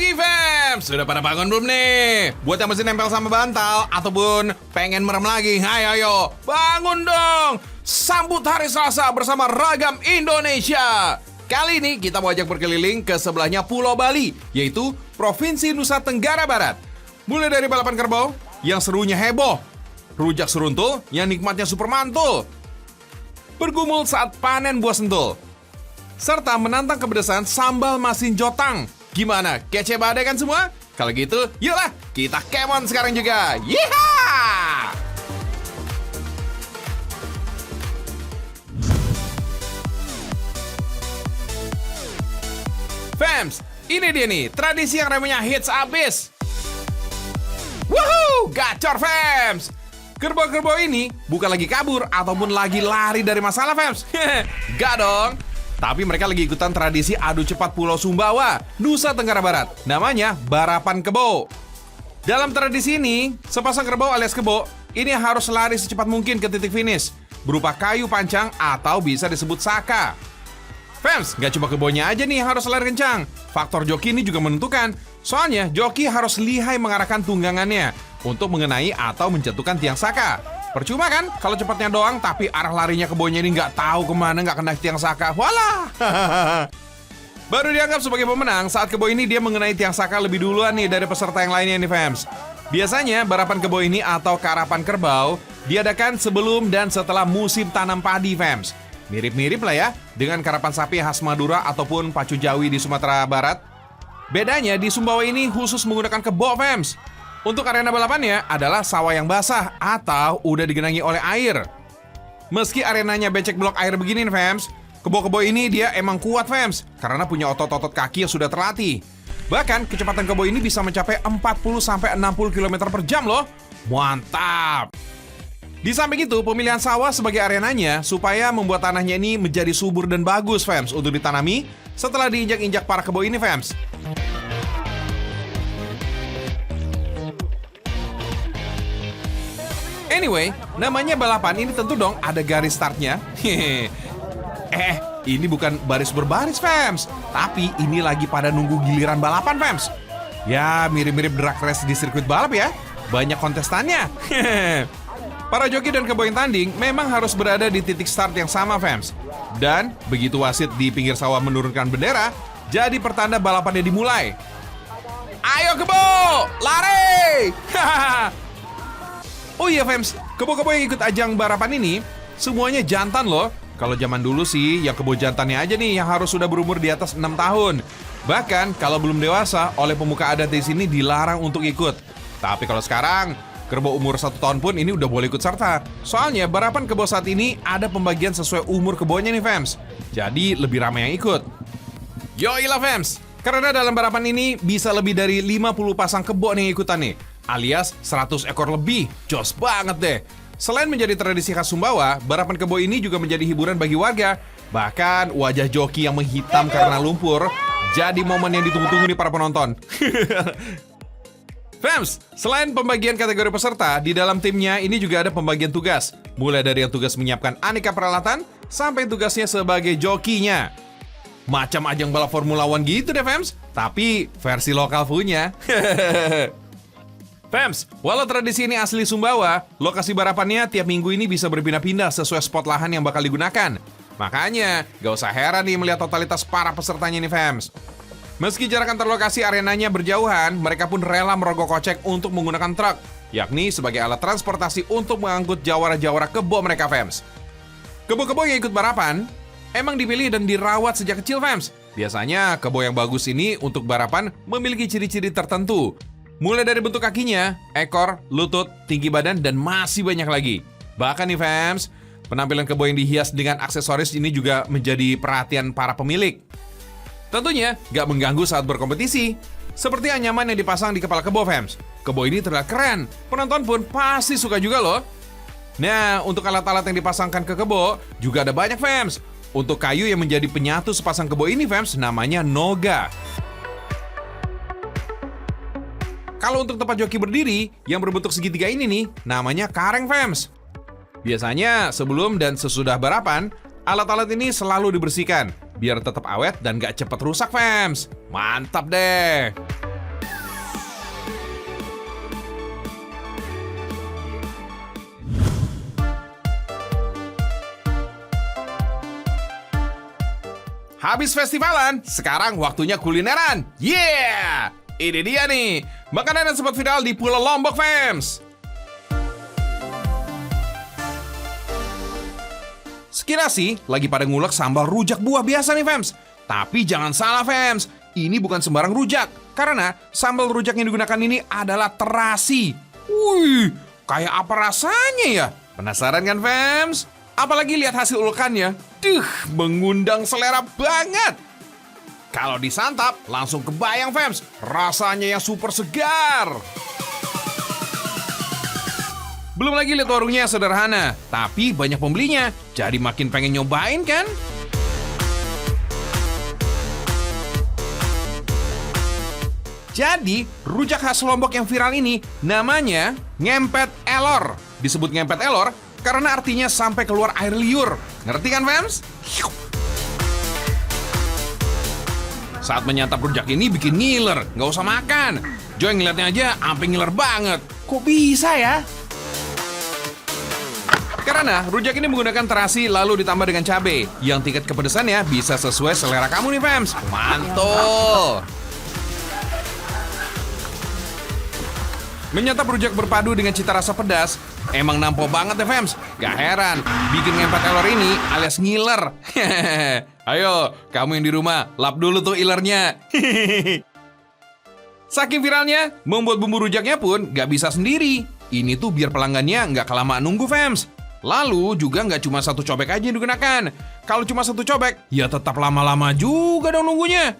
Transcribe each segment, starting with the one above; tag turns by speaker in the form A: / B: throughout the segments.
A: pagi, fam. Sudah pada bangun belum nih? Buat yang masih nempel sama bantal ataupun pengen merem lagi, ayo, bangun dong. Sambut hari Selasa bersama Ragam Indonesia. Kali ini kita mau ajak berkeliling ke sebelahnya Pulau Bali, yaitu Provinsi Nusa Tenggara Barat. Mulai dari balapan kerbau yang serunya heboh, rujak seruntul yang nikmatnya super mantul, bergumul saat panen buah sentul, serta menantang kepedesan sambal masin jotang. Gimana? Kece badai kan semua? Kalau gitu, yuklah kita kemon sekarang juga. Yeehaw! Fams, ini dia nih, tradisi yang namanya hits abis. Woohoo! Gacor, fams! Kerbau-kerbau ini bukan lagi kabur ataupun lagi lari dari masalah, fams. Gak dong. Tapi mereka lagi ikutan tradisi adu cepat Pulau Sumbawa, Nusa Tenggara Barat. Namanya barapan kebo. Dalam tradisi ini, sepasang kerbau alias kebo ini harus lari secepat mungkin ke titik finish, berupa kayu pancang atau bisa disebut saka. Fans, gak cuma kebonya aja nih harus lari kencang. Faktor joki ini juga menentukan. Soalnya joki harus lihai mengarahkan tunggangannya untuk mengenai atau menjatuhkan tiang saka. Percuma kan kalau cepatnya doang tapi arah larinya kebonya ini nggak tahu kemana, nggak kena tiang saka. Walah. Baru dianggap sebagai pemenang saat kebo ini dia mengenai tiang saka lebih duluan nih dari peserta yang lainnya nih, fams. Biasanya barapan kebo ini atau karapan kerbau diadakan sebelum dan setelah musim tanam padi, fams. Mirip-mirip lah ya dengan karapan sapi khas Madura ataupun pacu Jawi di Sumatera Barat. Bedanya di Sumbawa ini khusus menggunakan kebo, fams. Untuk arena balapannya adalah sawah yang basah atau udah digenangi oleh air. Meski arenanya becek blok air begini nih, fams, kebo-kebo ini dia emang kuat, fams, karena punya otot-otot kaki yang sudah terlatih. Bahkan kecepatan kebo ini bisa mencapai 40-60 km per jam loh. Mantap! Di samping itu, pemilihan sawah sebagai arenanya supaya membuat tanahnya ini menjadi subur dan bagus, fams, untuk ditanami setelah diinjak-injak para kebo ini, fams. Anyway, namanya balapan ini tentu dong ada garis startnya. Ini bukan baris berbaris, fams, tapi ini lagi pada nunggu giliran balapan, fams. Ya, mirip-mirip drag race di sirkuit balap ya. Banyak kontestannya. Para joki dan kebo yang tanding memang harus berada di titik start yang sama, fams. Dan begitu wasit di pinggir sawah menurunkan bendera, jadi pertanda balapannya dimulai. Ayo kebo, lari! Oh iya, fams, kebo-kebo yang ikut ajang barapan ini semuanya jantan loh. Kalau zaman dulu sih yang kebo jantannya aja nih yang harus sudah berumur di atas 6 tahun. Bahkan kalau belum dewasa oleh pemuka adat di sini dilarang untuk ikut. Tapi kalau sekarang kerbau umur 1 tahun pun ini udah boleh ikut serta. Soalnya barapan kebo saat ini ada pembagian sesuai umur kebonya nih, fams. Jadi lebih ramai yang ikut. Yoilah, fams, karena dalam barapan ini bisa lebih dari 50 pasang kebo nih yang ikutan nih, alias 100 ekor lebih. Jos banget deh. Selain menjadi tradisi khas Sumbawa, barapan kebo ini juga menjadi hiburan bagi warga. Bahkan wajah joki yang menghitam karena lumpur jadi momen yang ditunggu-tunggu nih para penonton. Fams, selain pembagian kategori peserta, di dalam timnya ini juga ada pembagian tugas. Mulai dari yang tugas menyiapkan aneka peralatan sampai tugasnya sebagai jokinya. Macam ajang balap Formula One gitu deh, fams, tapi versi lokal punya. Fams, walau tradisi ini asli Sumbawa, lokasi barapannya tiap minggu ini bisa berpindah-pindah sesuai spot lahan yang bakal digunakan. Makanya, gak usah heran nih melihat totalitas para pesertanya nih, fams. Meski jarak antar lokasi arenanya berjauhan, mereka pun rela merogoh kocek untuk menggunakan truk, yakni sebagai alat transportasi untuk mengangkut jawara-jawara kebo mereka, fams. Kebo-kebo yang ikut barapan emang dipilih dan dirawat sejak kecil, fams. Biasanya kebo yang bagus ini untuk barapan memiliki ciri-ciri tertentu. Mulai dari bentuk kakinya, ekor, lutut, tinggi badan, dan masih banyak lagi. Bahkan nih, fams, penampilan kebo yang dihias dengan aksesoris ini juga menjadi perhatian para pemilik. Tentunya gak mengganggu saat berkompetisi. Seperti anyaman yang dipasang di kepala kebo, fams. Kebo ini terlihat keren. Penonton pun pasti suka juga loh. Nah, untuk alat-alat yang dipasangkan ke kebo juga ada banyak, fams. Untuk kayu yang menjadi penyatu sepasang kebo ini, fams, namanya noga. Kalau untuk tempat joki berdiri yang berbentuk segitiga ini nih, namanya kareng, fams. Biasanya sebelum dan sesudah balapan, alat-alat ini selalu dibersihkan biar tetap awet dan gak cepat rusak, fams. Mantap deh. Habis festivalan, sekarang waktunya kulineran. Yeah! Ini dia nih, makanan yang sempat viral di Pulau Lombok, fams. Sekilas sih, lagi pada ngulek sambal rujak buah biasa nih, fams. Tapi jangan salah, fams. Ini bukan sembarang rujak. Karena sambal rujak yang digunakan ini adalah terasi. Wih, kayak apa rasanya ya? Penasaran kan, fams? Apalagi lihat hasil ulekannya. Mengundang selera banget. Kalau disantap, langsung kebayang, fams. Rasanya yang super segar. Belum lagi lihat warungnya yang sederhana, tapi banyak pembelinya. Jadi makin pengen nyobain kan? Jadi, rujak khas Lombok yang viral ini namanya ngempet elor. Disebut ngempet elor karena artinya sampai keluar air liur. Ngerti kan, fams? Saat menyantap rujak ini bikin ngiler, nggak usah makan. Joy ngeliatnya aja sampai ngiler banget. Kok bisa ya? Karena rujak ini menggunakan terasi lalu ditambah dengan cabai yang tingkat kepedesannya bisa sesuai selera kamu nih, fams. Mantul! Menyantap rujak berpadu dengan cita rasa pedas emang nampo banget ya, fams. Gak heran bikin ngempet elor ini alias ngiler. Ayo, kamu yang di rumah, lap dulu tuh ilernya. Saking viralnya, membuat bumbu rujaknya pun gak bisa sendiri. Ini tuh biar pelanggannya gak kelamaan nunggu, fams. Lalu juga gak cuma satu cobek aja yang digunakan. Kalau cuma satu cobek, ya tetap lama-lama juga dong nunggunya.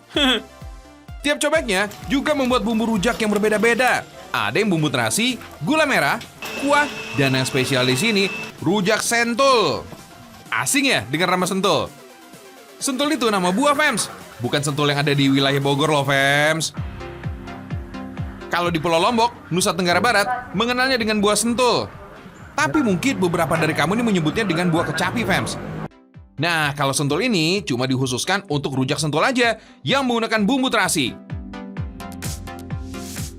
A: Tiap cobeknya juga membuat bumbu rujak yang berbeda-beda. Ada yang bumbu terasi, gula merah, kuah, dan yang spesial di sini, rujak sentul. Asing ya dengar nama sentul? Sentul itu nama buah, fams. Bukan sentul yang ada di wilayah Bogor loh, fams. Kalau di Pulau Lombok, Nusa Tenggara Barat, mengenalnya dengan buah sentul. Tapi mungkin beberapa dari kamu ini menyebutnya dengan buah kecapi, fams. Nah, kalau sentul ini cuma dikhususkan untuk rujak sentul aja yang menggunakan bumbu terasi.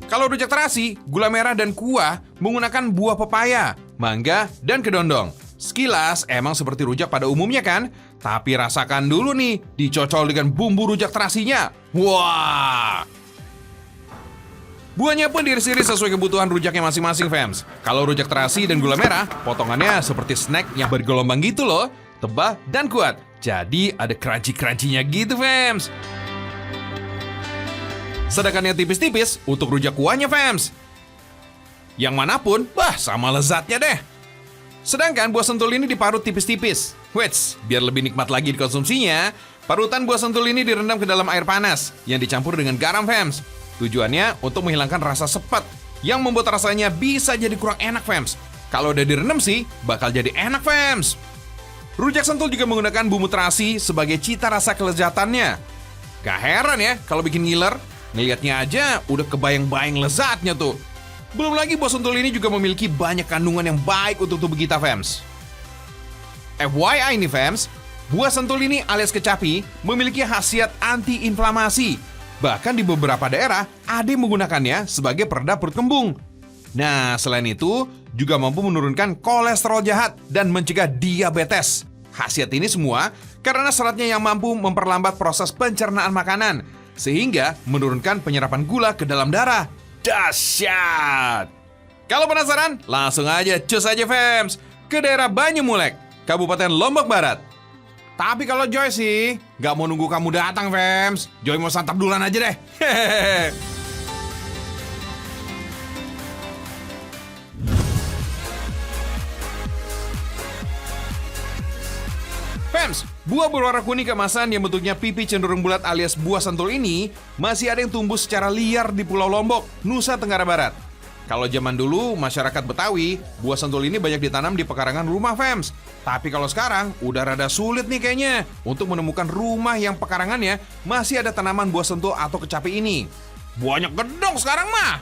A: Kalau rujak terasi, gula merah dan kuah menggunakan buah pepaya, mangga, dan kedondong. Sekilas emang seperti rujak pada umumnya kan? Tapi rasakan dulu nih, dicocol dengan bumbu rujak terasinya. Wah! Buahnya pun diiris-iris sesuai kebutuhan rujaknya masing-masing, fams. Kalau rujak terasi dan gula merah, potongannya seperti snack yang bergelombang gitu loh. Tebal dan kuat. Jadi ada crunchy-crunchy-nya gitu, fams. Sedangkan yang tipis-tipis untuk rujak kuahnya, fams. Yang manapun, sama lezatnya deh. Sedangkan buah sentul ini diparut tipis-tipis. Wets, biar lebih nikmat lagi dikonsumsinya, parutan buah sentul ini direndam ke dalam air panas yang dicampur dengan garam, fams. Tujuannya untuk menghilangkan rasa sepet yang membuat rasanya bisa jadi kurang enak, fams. Kalau udah direndam sih, bakal jadi enak, fams. Rujak sentul juga menggunakan bumbu terasi sebagai cita rasa kelezatannya. Gak heran ya kalau bikin ngiler. Ngeliatnya aja udah kebayang-bayang lezatnya tuh. Belum lagi buah sentul ini juga memiliki banyak kandungan yang baik untuk tubuh kita, fams. FYI nih, fams, buah sentul ini alias kecapi memiliki khasiat anti-inflamasi. Bahkan di beberapa daerah ada yang menggunakannya sebagai peredam perut kembung. Nah, selain itu juga mampu menurunkan kolesterol jahat dan mencegah diabetes. Khasiat ini semua karena seratnya yang mampu memperlambat proses pencernaan makanan, sehingga menurunkan penyerapan gula ke dalam darah. Dahsyat! Kalau penasaran, langsung aja cus aja, fams, ke daerah Banyumulek, Kabupaten Lombok Barat. Tapi kalau Joy sih, gak mau nunggu kamu datang, fams. Joy mau santap duluan aja deh. Fams, buah berwarna kuning keemasan yang bentuknya pipi cenderung bulat alias buah sentul ini masih ada yang tumbuh secara liar di Pulau Lombok, Nusa Tenggara Barat. Kalau zaman dulu, masyarakat Betawi, buah sentul ini banyak ditanam di pekarangan rumah, fams. Tapi kalau sekarang, udah rada sulit nih kayaknya untuk menemukan rumah yang pekarangannya masih ada tanaman buah sentul atau kecapi ini. Banyak gedong sekarang mah.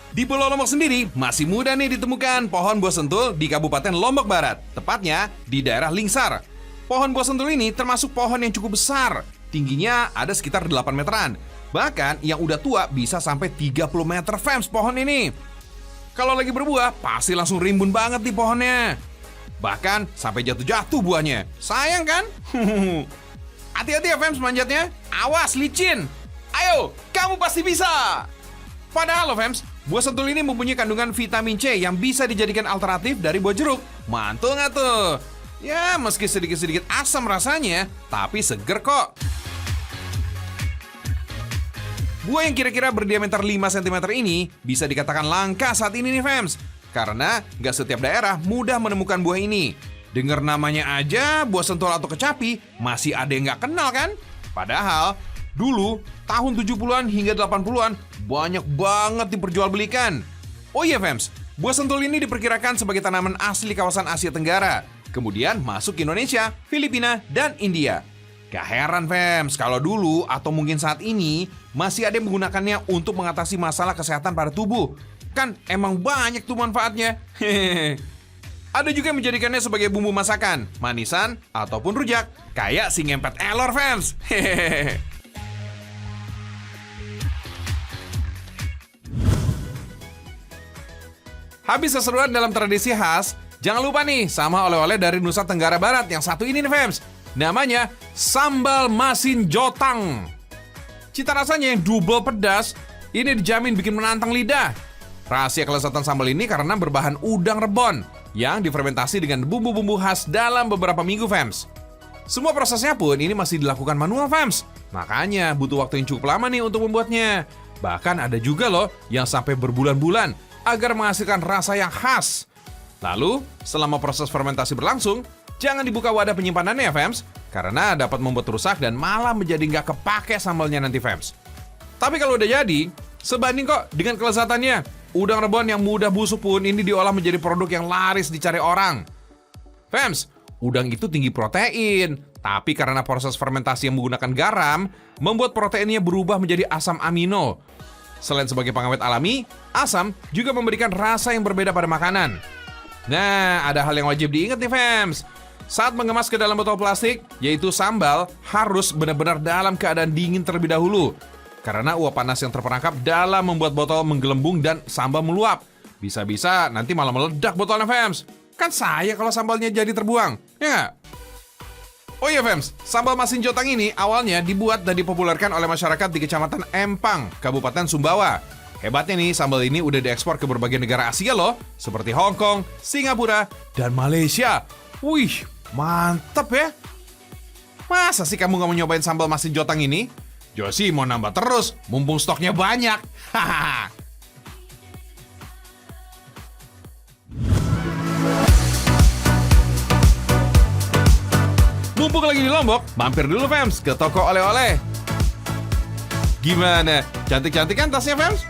A: Di Pulau Lombok sendiri, masih mudah nih ditemukan pohon buah sentul di Kabupaten Lombok Barat, tepatnya di daerah Lingsar. Pohon buah sentul ini termasuk pohon yang cukup besar, tingginya ada sekitar 8 meteran. Bahkan yang udah tua bisa sampai 30 meter, fams, pohon ini. Kalau lagi berbuah, pasti langsung rimbun banget nih pohonnya. Bahkan sampai jatuh-jatuh buahnya. Sayang kan? Hati-hati ya Fems manjatnya. Awas licin. Ayo, kamu pasti bisa. Padahal loh Fems, buah sentul ini mempunyai kandungan vitamin C yang bisa dijadikan alternatif dari buah jeruk. Mantul nggak tuh? Ya, meski sedikit-sedikit asam rasanya, tapi seger kok. Buah yang kira-kira berdiameter 5 cm ini bisa dikatakan langka saat ini nih Fems. Karena nggak setiap daerah mudah menemukan buah ini. Dengar namanya aja, buah sentul atau kecapi, masih ada yang nggak kenal kan? Padahal, dulu, tahun 70-an hingga 80-an, banyak banget diperjualbelikan. Oh iya Fems, buah sentul ini diperkirakan sebagai tanaman asli kawasan Asia Tenggara. Kemudian masuk ke Indonesia, Filipina, dan India. Gak heran Fems, kalau dulu atau mungkin saat ini masih ada yang menggunakannya untuk mengatasi masalah kesehatan pada tubuh. Kan emang banyak tuh manfaatnya. Ada juga yang menjadikannya sebagai bumbu masakan, manisan, ataupun rujak. Kayak si ngempet elor Fems. Habis keseruan dalam tradisi khas, jangan lupa nih sama oleh-oleh dari Nusa Tenggara Barat yang satu ini nih Fems. Namanya sambal masin jotang. Cita rasanya yang double pedas, ini dijamin bikin menantang lidah. Rahasia kelezatan sambal ini karena berbahan udang rebon yang difermentasi dengan bumbu-bumbu khas dalam beberapa minggu Fems. Semua prosesnya pun ini masih dilakukan manual Fems. Makanya butuh waktu yang cukup lama nih untuk membuatnya. Bahkan ada juga loh yang sampai berbulan-bulan agar menghasilkan rasa yang khas. Lalu, selama proses fermentasi berlangsung, jangan dibuka wadah penyimpanannya ya Fems, karena dapat membuat rusak dan malah menjadi nggak kepake sambalnya nanti Fems. Tapi kalau udah jadi, sebanding kok dengan kelezatannya. Udang rebon yang mudah busuk pun ini diolah menjadi produk yang laris dicari orang. Fems, udang itu tinggi protein, tapi karena proses fermentasi yang menggunakan garam, membuat proteinnya berubah menjadi asam amino. Selain sebagai pengawet alami, asam juga memberikan rasa yang berbeda pada makanan. Nah, ada hal yang wajib diingat nih Fems. Saat mengemas ke dalam botol plastik, yaitu sambal, harus benar-benar dalam keadaan dingin terlebih dahulu. Karena uap panas yang terperangkap dalam membuat botol menggelembung dan sambal meluap. Bisa-bisa nanti malah meledak botolnya Fems. Kan saya kalau sambalnya jadi terbuang, ya nggak? Oh iya Fems, sambal masin jotang ini awalnya dibuat dan dipopulerkan oleh masyarakat di Kecamatan Empang, Kabupaten Sumbawa. Hebatnya nih, sambal ini udah diekspor ke berbagai negara Asia loh, seperti Hong Kong, Singapura, dan Malaysia. Wih, mantep ya. Masa sih kamu nggak mau nyobain sambal masin jotang ini? Josie mau nambah terus, mumpung stoknya banyak. Hahaha. Mumpung lagi di Lombok, mampir dulu Fems ke toko oleh-oleh. Gimana? Cantik-cantik kan tasnya Fems?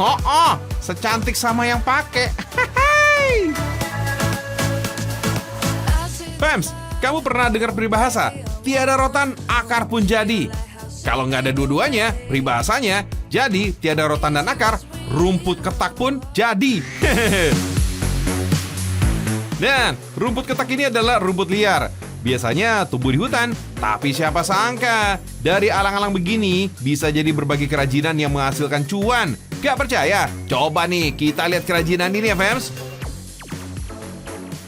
A: Oh, secantik sama yang pakai. Fems, kamu pernah dengar peribahasa? Tiada rotan, akar pun jadi. Kalau nggak ada dua-duanya, peribahasanya jadi tiada rotan dan akar, rumput ketak pun jadi. Dan rumput ketak ini adalah rumput liar. Biasanya tumbuh di hutan, tapi siapa sangka dari alang-alang begini bisa jadi berbagai kerajinan yang menghasilkan cuan. Gak percaya? Coba nih kita lihat kerajinan ini ya Fems.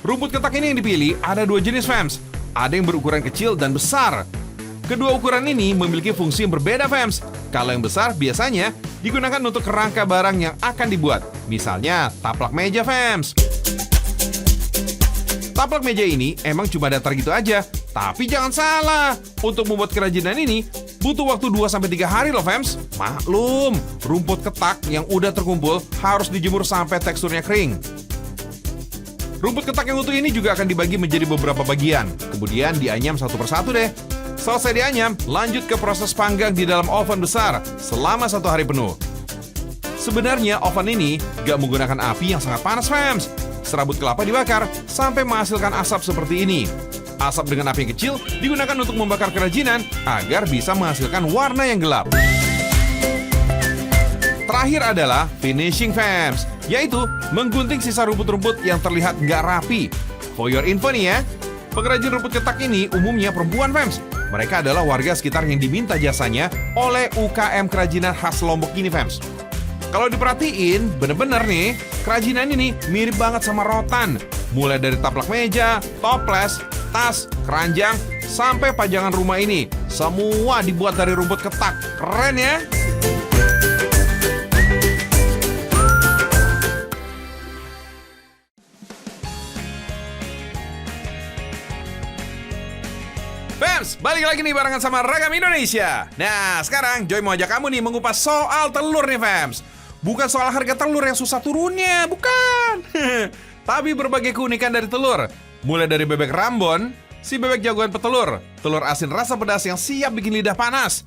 A: Rumput ketak ini yang dipilih ada dua jenis Fems. Ada yang berukuran kecil dan besar. Kedua ukuran ini memiliki fungsi yang berbeda Fems. Kalau yang besar biasanya digunakan untuk kerangka barang yang akan dibuat. Misalnya taplak meja Fems. Taplak meja ini emang cuma datar gitu aja. Tapi jangan salah, untuk membuat kerajinan ini butuh waktu 2-3 hari loh Fems. Maklum, rumput ketak yang udah terkumpul harus dijemur sampai teksturnya kering. Rumput ketak yang utuh ini juga akan dibagi menjadi beberapa bagian. Kemudian dianyam satu persatu deh. Selesai dianyam, lanjut ke proses panggang di dalam oven besar selama 1 hari penuh. Sebenarnya oven ini gak menggunakan api yang sangat panas Fems. Serabut kelapa dibakar sampai menghasilkan asap seperti ini. Asap dengan api yang kecil digunakan untuk membakar kerajinan agar bisa menghasilkan warna yang gelap. Terakhir adalah finishing Fems, yaitu menggunting sisa rumput-rumput yang terlihat nggak rapi. For your info nih ya, pengrajin rumput ketak ini umumnya perempuan Fems. Mereka adalah warga sekitar yang diminta jasanya oleh UKM kerajinan khas Lombok ini Fems. Kalau diperhatiin, bener-bener nih, kerajinan ini mirip banget sama rotan. Mulai dari taplak meja, toples, tas, keranjang, sampai pajangan rumah ini. Semua dibuat dari rumput ketak. Keren ya? Fems, balik lagi nih barengan sama Ragam Indonesia. Nah, sekarang Joy mau ajak kamu nih mengupas soal telur nih, Fems. Bukan soal harga telur yang susah turunnya, bukan. Tapi berbagai keunikan dari telur. Mulai dari bebek Rambon, si bebek jagoan petelur, telur asin rasa pedas yang siap bikin lidah panas,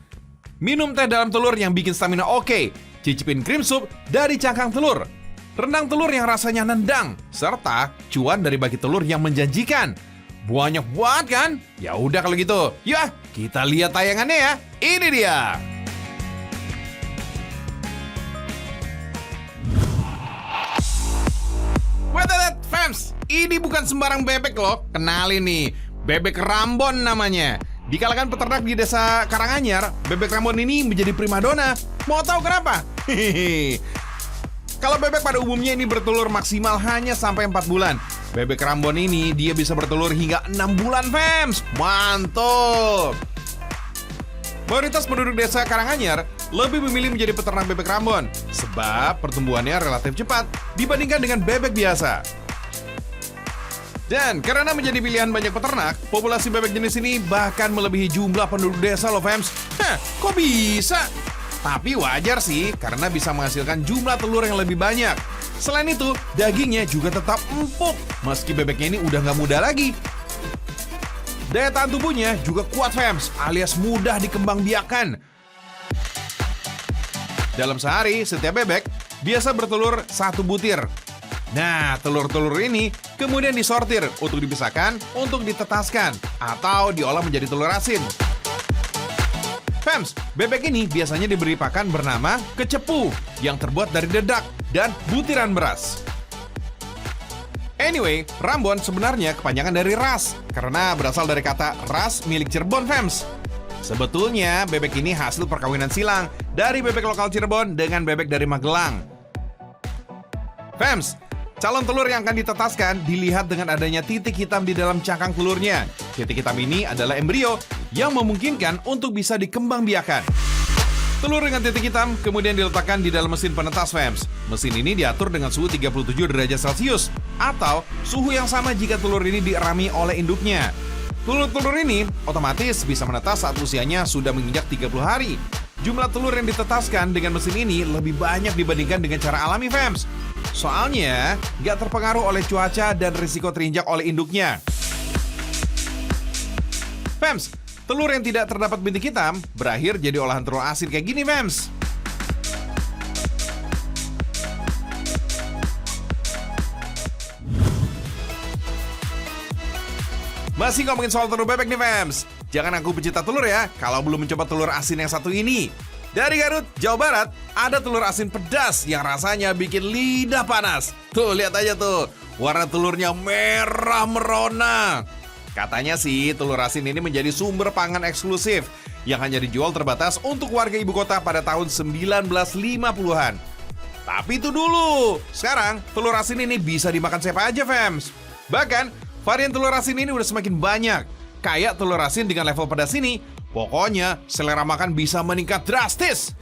A: minum teh dalam telur yang bikin stamina oke, cicipin krim sup dari cangkang telur, rendang telur yang rasanya nendang, serta cuan dari bagi telur yang menjanjikan. Banyak banget kan? Ya udah kalau gitu, yuk kita lihat tayangannya ya. Ini dia. Wait, Fems, ini bukan sembarang bebek loh. Kenalin nih, bebek Rambon namanya. Di kalangan peternak di desa Karanganyar, bebek Rambon ini menjadi primadona. Mau tahu kenapa? Kalau bebek pada umumnya ini bertelur maksimal hanya sampai 4 bulan. Bebek Rambon ini dia bisa bertelur hingga 6 bulan, Fems. Mantul. Mayoritas penduduk desa Karanganyar lebih memilih menjadi peternak bebek Rambon sebab pertumbuhannya relatif cepat dibandingkan dengan bebek biasa. Dan karena menjadi pilihan banyak peternak, populasi bebek jenis ini bahkan melebihi jumlah penduduk desa loh, Fems. Kok bisa? Tapi wajar sih, karena bisa menghasilkan jumlah telur yang lebih banyak. Selain itu, dagingnya juga tetap empuk, meski bebeknya ini udah nggak muda lagi. Daya tahan tubuhnya juga kuat, Fems, alias mudah dikembangbiakan. Dalam sehari, setiap bebek biasa bertelur 1 butir. Nah, telur-telur ini kemudian disortir untuk dipisahkan, untuk ditetaskan, atau diolah menjadi telur asin. Fems, bebek ini biasanya diberi pakan bernama kecepu yang terbuat dari dedak dan butiran beras. Anyway, Rambon sebenarnya kepanjangan dari ras karena berasal dari kata ras milik Cirebon, Fems. Sebetulnya bebek ini hasil perkawinan silang dari bebek lokal Cirebon dengan bebek dari Magelang. Fems, calon telur yang akan ditetaskan dilihat dengan adanya titik hitam di dalam cangkang telurnya. Titik hitam ini adalah embrio yang memungkinkan untuk bisa dikembangbiakan. Telur dengan titik hitam kemudian diletakkan di dalam mesin penetas, Fems. Mesin ini diatur dengan suhu 37 derajat Celcius atau suhu yang sama jika telur ini dierami oleh induknya. Telur-telur ini otomatis bisa menetas saat usianya sudah menginjak 30 hari. Jumlah telur yang ditetaskan dengan mesin ini lebih banyak dibandingkan dengan cara alami, Fems. Soalnya nggak terpengaruh oleh cuaca dan risiko terinjak oleh induknya. Fems, telur yang tidak terdapat bintik hitam berakhir jadi olahan telur asin kayak gini, Fems. Masih ngomongin soal telur bebek nih, Fems. Jangan aku pecinta telur ya kalau belum mencoba telur asin yang satu ini. Dari Garut, Jawa Barat, ada telur asin pedas yang rasanya bikin lidah panas. Tuh, lihat aja tuh. Warna telurnya merah merona. Katanya sih, telur asin ini menjadi sumber pangan eksklusif yang hanya dijual terbatas untuk warga ibu kota pada tahun 1950-an. Tapi itu dulu. Sekarang, telur asin ini bisa dimakan siapa aja, Fems. Bahkan, varian telur asin ini udah semakin banyak. Kayak telur asin dengan level pedas ini, pokoknya selera makan bisa meningkat drastis.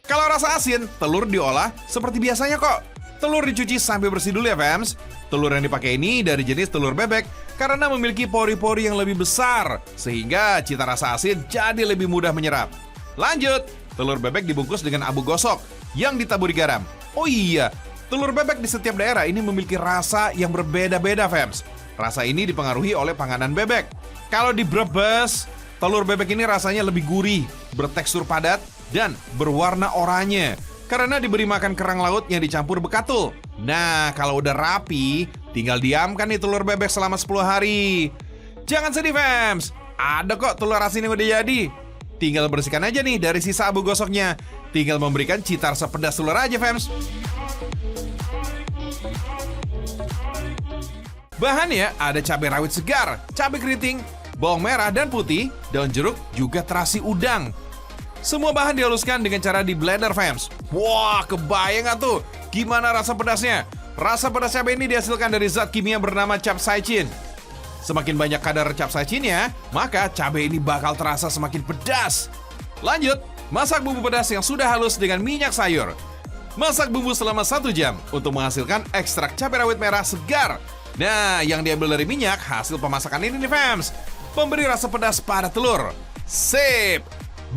A: Kalau rasa asin, telur diolah seperti biasanya kok. Telur dicuci sampai bersih dulu ya, Fems. Telur yang dipakai ini dari jenis telur bebek karena memiliki pori-pori yang lebih besar, sehingga cita rasa asin jadi lebih mudah menyerap. Lanjut, telur bebek dibungkus dengan abu gosok yang ditaburi garam. Oh iya, telur bebek di setiap daerah ini memiliki rasa yang berbeda-beda, Fems. Rasa ini dipengaruhi oleh panganan bebek. Kalau di Brebes, telur bebek ini rasanya lebih gurih, bertekstur padat, dan berwarna oranye karena diberi makan kerang laut yang dicampur bekatul. Nah, kalau udah rapi, tinggal diamkan nih telur bebek selama 10 hari. Jangan sedih, Fems. Ada kok telur asin yang udah jadi. Tinggal bersihkan aja nih dari sisa abu gosoknya. Tinggal memberikan cita rasa pedas telur aja, Fems. Bahannya ada cabai rawit segar, cabai keriting, bawang merah dan putih, daun jeruk, juga terasi udang. Semua bahan dihaluskan dengan cara di blender, Fems. Wah, kebayang gak tuh gimana rasa pedasnya? Rasa pedas cabai ini dihasilkan dari zat kimia bernama capsaicin. Semakin banyak kadar capsaicinnya, maka cabai ini bakal terasa semakin pedas. Lanjut, masak bumbu pedas yang sudah halus dengan minyak sayur. Masak bumbu selama 1 jam untuk menghasilkan ekstrak cabai rawit merah segar. Nah, yang diambil dari minyak hasil pemasakan ini nih fams, pemberi rasa pedas pada telur. Sip!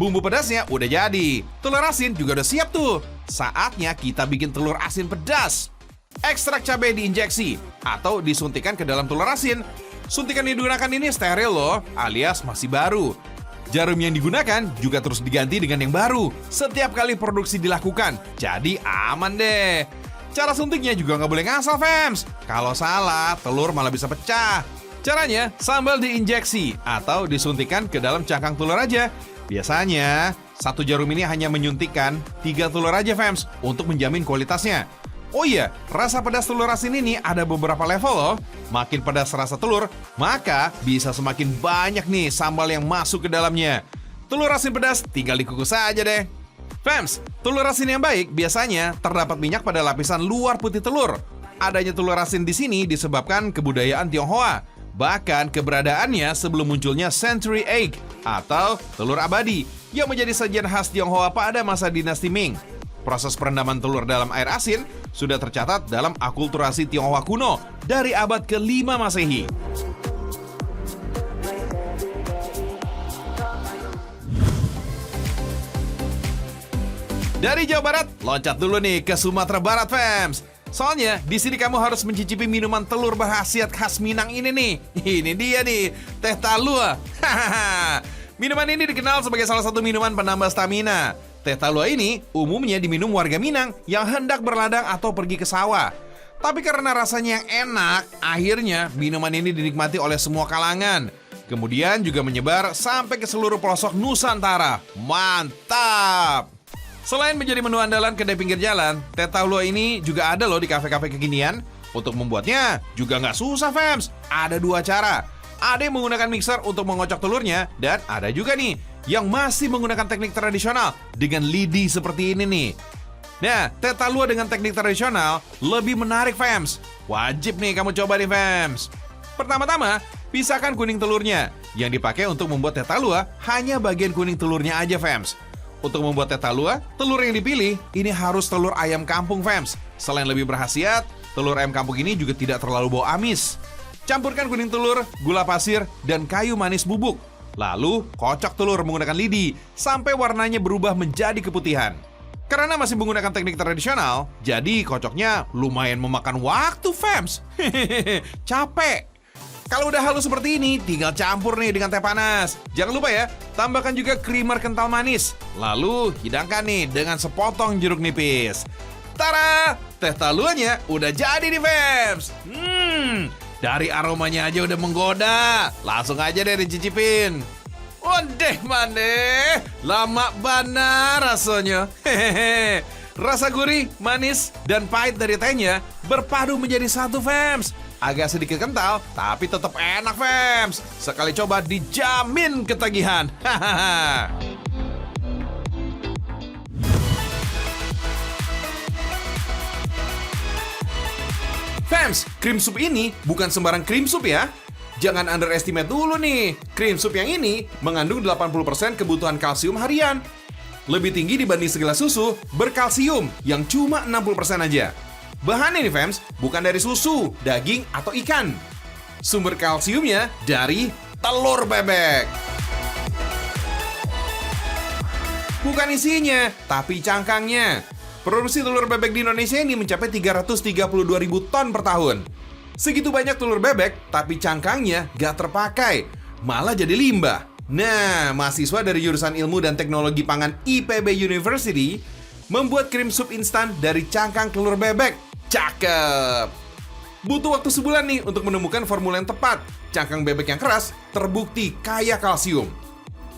A: Bumbu pedasnya udah jadi. Telur asin juga udah siap tuh. Saatnya kita bikin telur asin pedas. Ekstrak cabai diinjeksi atau disuntikan ke dalam telur asin. Suntikan yang digunakan ini steril loh, alias masih baru. Jarum yang digunakan juga terus diganti dengan yang baru setiap kali produksi dilakukan. Jadi aman deh. Cara suntiknya juga nggak boleh ngasal fams. Kalau salah, telur malah bisa pecah. Caranya, sambal diinjeksi atau disuntikan ke dalam cangkang telur aja. Biasanya, 1 jarum ini hanya menyuntikkan 3 telur aja fams untuk menjamin kualitasnya. Oh iya, rasa pedas telur asin ini ada beberapa level loh. Makin pedas rasa telur, maka bisa semakin banyak nih sambal yang masuk ke dalamnya. Telur asin pedas tinggal dikukus saja deh. Fams, telur asin yang baik biasanya terdapat minyak pada lapisan luar putih telur. Adanya telur asin di sini disebabkan kebudayaan Tionghoa. Bahkan keberadaannya sebelum munculnya century egg atau telur abadi yang menjadi sajian khas Tionghoa pada masa dinasti Ming. Proses perendaman telur dalam air asin sudah tercatat dalam akulturasi Tionghoa kuno dari abad ke-5 Masehi. Dari Jawa Barat, loncat dulu nih ke Sumatera Barat, fams. Soalnya, di sini kamu harus mencicipi minuman telur berkhasiat khas Minang ini nih. Ini dia nih, teh talua. Minuman ini dikenal sebagai salah satu minuman penambah stamina. Teh talua ini umumnya diminum warga Minang yang hendak berladang atau pergi ke sawah. Tapi karena rasanya yang enak, akhirnya minuman ini dinikmati oleh semua kalangan. Kemudian juga menyebar sampai ke seluruh pelosok Nusantara. Mantap! Selain menjadi menu andalan kedai pinggir jalan, teh talua ini juga ada loh di kafe-kafe kekinian. Untuk membuatnya juga nggak susah fams. Ada 2 cara. Ada yang menggunakan mixer untuk mengocok telurnya, dan ada juga nih yang masih menggunakan teknik tradisional dengan lidi seperti ini nih. Nah, teh talua dengan teknik tradisional lebih menarik fams. Wajib nih kamu coba nih fams. Pertama-tama, pisahkan kuning telurnya. Yang dipakai untuk membuat teh talua hanya bagian kuning telurnya aja fams. Untuk membuat teh talua, telur yang dipilih ini harus telur ayam kampung fams. Selain lebih berkhasiat, telur ayam kampung ini juga tidak terlalu bau amis. Campurkan kuning telur, gula pasir, dan kayu manis bubuk. Lalu, kocok telur menggunakan lidi sampai warnanya berubah menjadi keputihan. Karena masih menggunakan teknik tradisional, jadi kocoknya lumayan memakan waktu fams. Capek. Kalau udah halus seperti ini, tinggal campur nih dengan teh panas. Jangan lupa ya, tambahkan juga creamer kental manis. Lalu hidangkan nih dengan sepotong jeruk nipis. Tara, teh taluanya udah jadi nih fams. Dari aromanya aja udah menggoda. Langsung aja deh dicicipin. Odeh maneh, lama benar rasanya. Hehehe. Rasa gurih, manis, dan pahit dari tehnya berpadu menjadi satu fams. Agak sedikit kental, tapi tetap enak fams. Sekali coba dijamin ketagihan. Hahaha. Fams, cream soup ini bukan sembarang cream soup ya. Jangan underestimate dulu nih. Cream soup yang ini mengandung 80% kebutuhan kalsium harian. Lebih tinggi dibanding segelas susu berkalsium yang cuma 60% aja. Bahan ini fams bukan dari susu, daging, atau ikan. Sumber kalsiumnya dari telur bebek. Bukan isinya, tapi cangkangnya. Produksi telur bebek di Indonesia ini mencapai 332.000 ton per tahun. Segitu banyak telur bebek, tapi cangkangnya gak terpakai, malah jadi limbah. Nah, mahasiswa dari jurusan Ilmu dan Teknologi Pangan IPB University membuat krim sup instan dari cangkang telur bebek. Cakep! Butuh waktu sebulan nih untuk menemukan formula yang tepat. Cangkang bebek yang keras terbukti kaya kalsium.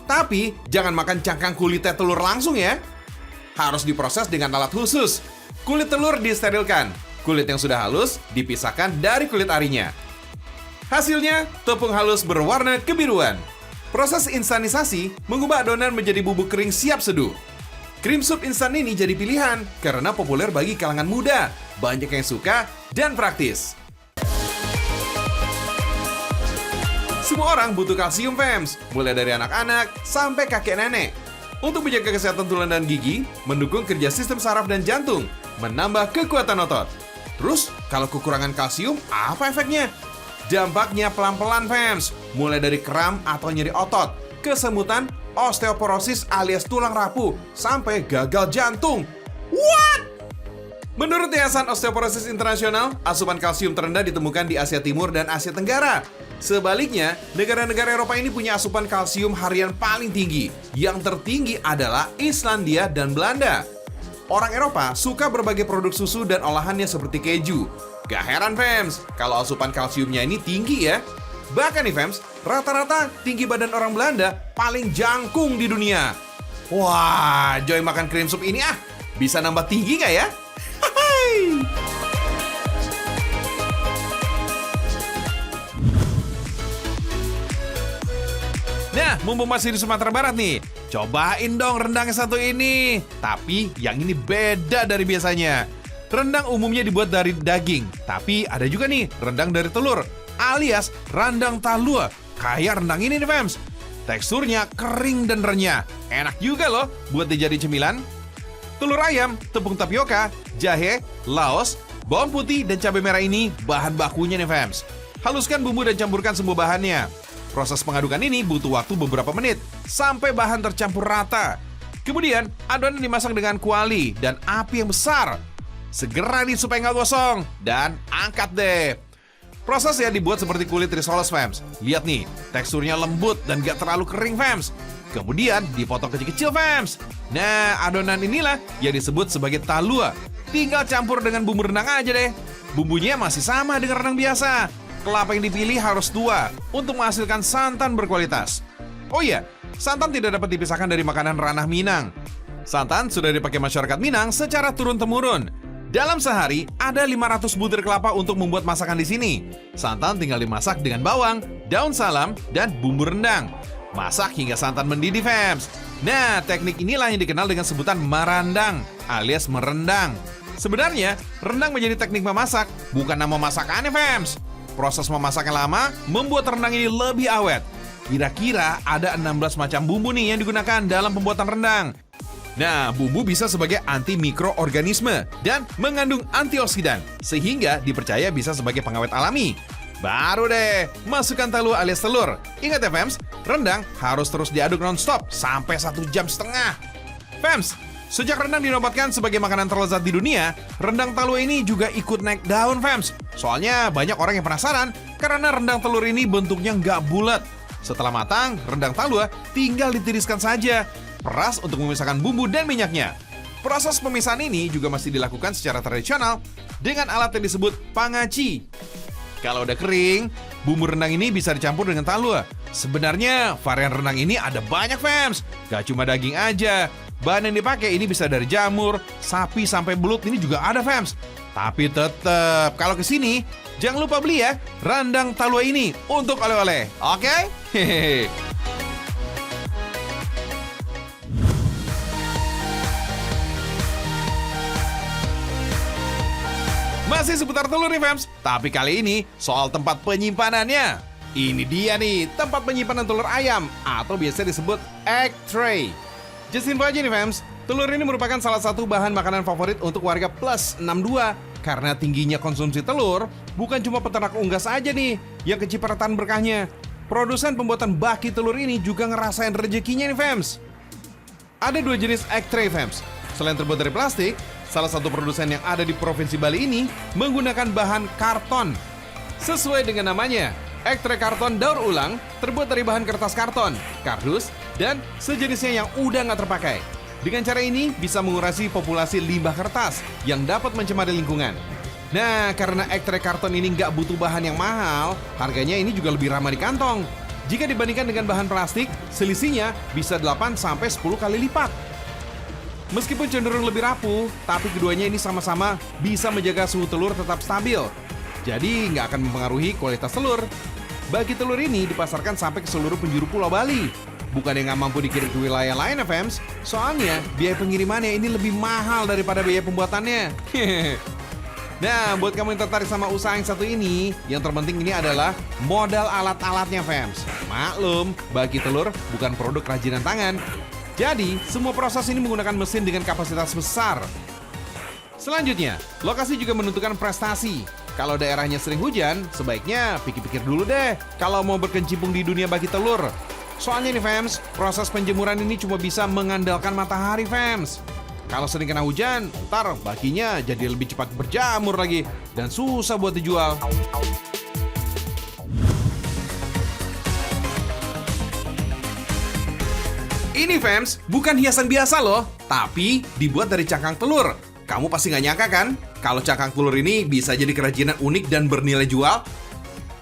A: Tapi jangan makan cangkang kulitnya telur langsung ya. Harus diproses dengan alat khusus. Kulit telur disterilkan. Kulit yang sudah halus dipisahkan dari kulit arinya. Hasilnya, tepung halus berwarna kebiruan. Proses instanisasi mengubah adonan menjadi bubuk kering siap seduh. Krim sup instan ini jadi pilihan karena populer bagi kalangan muda, banyak yang suka, dan praktis. Semua orang butuh kalsium, fams, mulai dari anak-anak sampai kakek nenek. Untuk menjaga kesehatan tulang dan gigi, mendukung kerja sistem saraf dan jantung, menambah kekuatan otot. Terus, kalau kekurangan kalsium, apa efeknya? Dampaknya pelan-pelan, fams, mulai dari kram atau nyeri otot, kesemutan, osteoporosis alias tulang rapuh, sampai gagal jantung. What? Menurut Yayasan Osteoporosis Internasional, asupan kalsium terendah ditemukan di Asia Timur dan Asia Tenggara. Sebaliknya, negara-negara Eropa ini punya asupan kalsium harian paling tinggi. Yang tertinggi adalah Islandia dan Belanda. Orang Eropa suka berbagai produk susu dan olahannya seperti keju. Gak heran, fams, kalau asupan kalsiumnya ini tinggi ya. Bahkan nih, fams, rata-rata tinggi badan orang Belanda paling jangkung di dunia. Wah, Joy makan krim sup ini bisa nambah tinggi gak ya? Nah, mumpung masih di Sumatera Barat nih, cobain dong rendang yang satu ini. Tapi yang ini beda dari biasanya. Rendang umumnya dibuat dari daging, tapi ada juga nih rendang dari telur, alias rendang talua. Kayak rendang ini nih, fams. Teksturnya kering dan renyah. Enak juga loh buat dijadiin cemilan. Telur ayam, tepung tapioka, jahe, laos, bawang putih, dan cabai merah ini bahan bakunya nih, fams. Haluskan bumbu dan campurkan semua bahannya. Proses pengadukan ini butuh waktu beberapa menit sampai bahan tercampur rata. Kemudian, adonan dimasak dengan kuali dan api yang besar. Segera nih supaya nggak gosong dan angkat deh. Prosesnya dibuat seperti kulit risoles, fams. Lihat nih, teksturnya lembut dan gak terlalu kering, fams. Kemudian dipotong kecil-kecil, fams. Nah, adonan inilah yang disebut sebagai talua. Tinggal campur dengan bumbu rendang aja deh. Bumbunya masih sama dengan rendang biasa. Kelapa yang dipilih harus tua untuk menghasilkan santan berkualitas. Oh iya, santan tidak dapat dipisahkan dari makanan ranah Minang. Santan sudah dipakai masyarakat Minang secara turun-temurun. Dalam sehari, ada 500 butir kelapa untuk membuat masakan di sini. Santan tinggal dimasak dengan bawang, daun salam, dan bumbu rendang. Masak hingga santan mendidih, fams. Nah, teknik inilah yang dikenal dengan sebutan marandang, alias merendang. Sebenarnya, rendang menjadi teknik memasak, bukan nama masakannya, fams. Proses memasaknya lama membuat rendang ini lebih awet. Kira-kira ada 16 macam bumbu nih yang digunakan dalam pembuatan rendang. Nah, bumbu bisa sebagai anti mikroorganisme dan mengandung antioksidan, sehingga dipercaya bisa sebagai pengawet alami. Baru deh, masukkan talua alias telur. Ingat ya, fams, rendang harus terus diaduk non-stop sampai 1,5 jam. Fams, sejak rendang dinobatkan sebagai makanan terlezat di dunia, rendang talua ini juga ikut naik daun, fams. Soalnya banyak orang yang penasaran karena rendang telur ini bentuknya nggak bulat. Setelah matang, rendang talua tinggal ditiriskan saja. Peras untuk memisahkan bumbu dan minyaknya. Proses pemisahan ini juga masih dilakukan secara tradisional dengan alat yang disebut pangaci. Kalau udah kering, bumbu rendang ini bisa dicampur dengan talua. Sebenarnya varian rendang ini ada banyak, fams. Gak cuma daging aja. Bahan yang dipakai ini bisa dari jamur, sapi sampai belut ini juga ada, fams. Tapi tetap kalau kesini jangan lupa beli ya rendang talua ini untuk oleh-oleh. Oke? Hehehe. Masih seputar telur nih, fams. Tapi kali ini soal tempat penyimpanannya. Ini dia nih, tempat penyimpanan telur ayam atau biasa disebut egg tray. Just info aja nih, fams. Telur ini merupakan salah satu bahan makanan favorit untuk warga plus 62. Karena tingginya konsumsi telur, bukan cuma peternak unggas aja nih yang kecipratan berkahnya. Produsen pembuatan baki telur ini juga ngerasain rezekinya nih, fams. Ada 2 jenis egg tray, fams. Selain terbuat dari plastik, salah satu produsen yang ada di Provinsi Bali ini menggunakan bahan karton. Sesuai dengan namanya, egg tray karton daur ulang terbuat dari bahan kertas karton, kardus, dan sejenisnya yang udah nggak terpakai. Dengan cara ini bisa mengurangi populasi limbah kertas yang dapat mencemari lingkungan. Nah, karena egg tray karton ini nggak butuh bahan yang mahal, harganya ini juga lebih ramah di kantong. Jika dibandingkan dengan bahan plastik, selisihnya bisa 8-10 kali lipat. Meskipun cenderung lebih rapuh, tapi keduanya ini sama-sama bisa menjaga suhu telur tetap stabil. Jadi nggak akan mempengaruhi kualitas telur. Bagi telur ini dipasarkan sampai ke seluruh penjuru Pulau Bali. Bukan yang nggak mampu dikirim ke wilayah lain, fams. Soalnya biaya pengirimannya ini lebih mahal daripada biaya pembuatannya. Nah, buat kamu yang tertarik sama usaha yang satu ini, yang terpenting ini adalah modal alat-alatnya, fams. Maklum, bagi telur bukan produk kerajinan tangan. Jadi, semua proses ini menggunakan mesin dengan kapasitas besar. Selanjutnya, lokasi juga menentukan prestasi. Kalau daerahnya sering hujan, sebaiknya pikir-pikir dulu deh kalau mau berkecimpung di dunia bagi telur. Soalnya nih, fams, proses penjemuran ini cuma bisa mengandalkan matahari, fams. Kalau sering kena hujan, ntar bakinya jadi lebih cepat berjamur lagi dan susah buat dijual. Ini, fams, bukan hiasan biasa loh, tapi dibuat dari cangkang telur. Kamu pasti nggak nyangka kan, kalau cangkang telur ini bisa jadi kerajinan unik dan bernilai jual?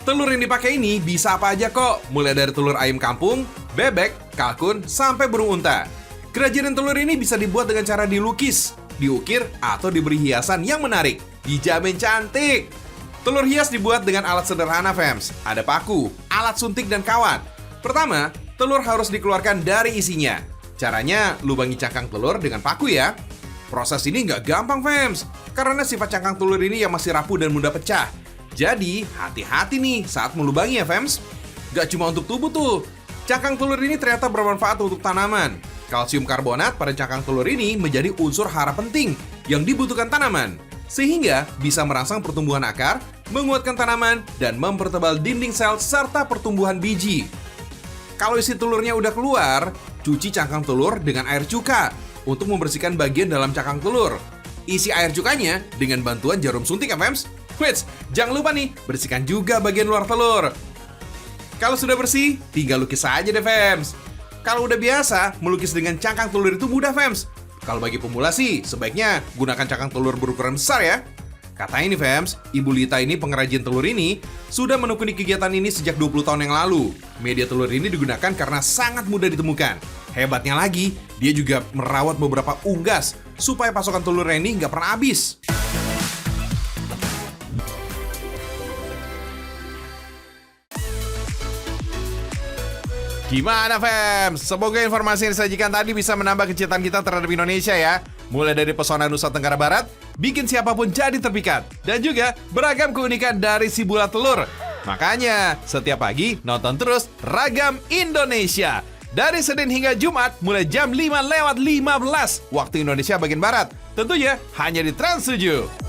A: Telur yang dipakai ini bisa apa aja kok, mulai dari telur ayam kampung, bebek, kalkun, sampai burung unta. Kerajinan telur ini bisa dibuat dengan cara dilukis, diukir, atau diberi hiasan yang menarik. Dijamin cantik! Telur hias dibuat dengan alat sederhana, fams. Ada paku, alat suntik, dan kawat. Pertama, telur harus dikeluarkan dari isinya. Caranya, lubangi cangkang telur dengan paku ya. Proses ini nggak gampang, fams, karena sifat cangkang telur ini yang masih rapuh dan mudah pecah. Jadi, hati-hati nih saat melubangi ya, fams. Gak cuma untuk tubuh tuh. Cangkang telur ini ternyata bermanfaat untuk tanaman. Kalsium karbonat pada cangkang telur ini menjadi unsur hara penting yang dibutuhkan tanaman, sehingga bisa merangsang pertumbuhan akar, menguatkan tanaman, dan mempertebal dinding sel serta pertumbuhan biji. Kalau isi telurnya udah keluar, cuci cangkang telur dengan air cuka untuk membersihkan bagian dalam cangkang telur. Isi air cukanya dengan bantuan jarum suntik ya, fams. Wait, jangan lupa nih, bersihkan juga bagian luar telur. Kalau sudah bersih, tinggal lukis saja deh, fams. Kalau udah biasa, melukis dengan cangkang telur itu mudah, fams. Kalau bagi pemula sih, sebaiknya gunakan cangkang telur berukuran besar ya. Katanya nih, fams, Ibu Lita ini pengrajin telur ini sudah menekuni kegiatan ini sejak 20 tahun yang lalu. Media telur ini digunakan karena sangat mudah ditemukan. Hebatnya lagi, dia juga merawat beberapa unggas supaya pasokan telur ini nggak pernah habis. Gimana, fams? Semoga informasi yang disajikan tadi bisa menambah kecintaan kita terhadap Indonesia ya. Mulai dari pesona Nusa Tenggara Barat, bikin siapapun jadi terpikat, dan juga beragam keunikan dari si bulat telur. Makanya, setiap pagi nonton terus Ragam Indonesia. Dari Senin hingga Jumat, mulai jam 5:15 waktu Indonesia bagian Barat. Tentunya hanya di Trans 7.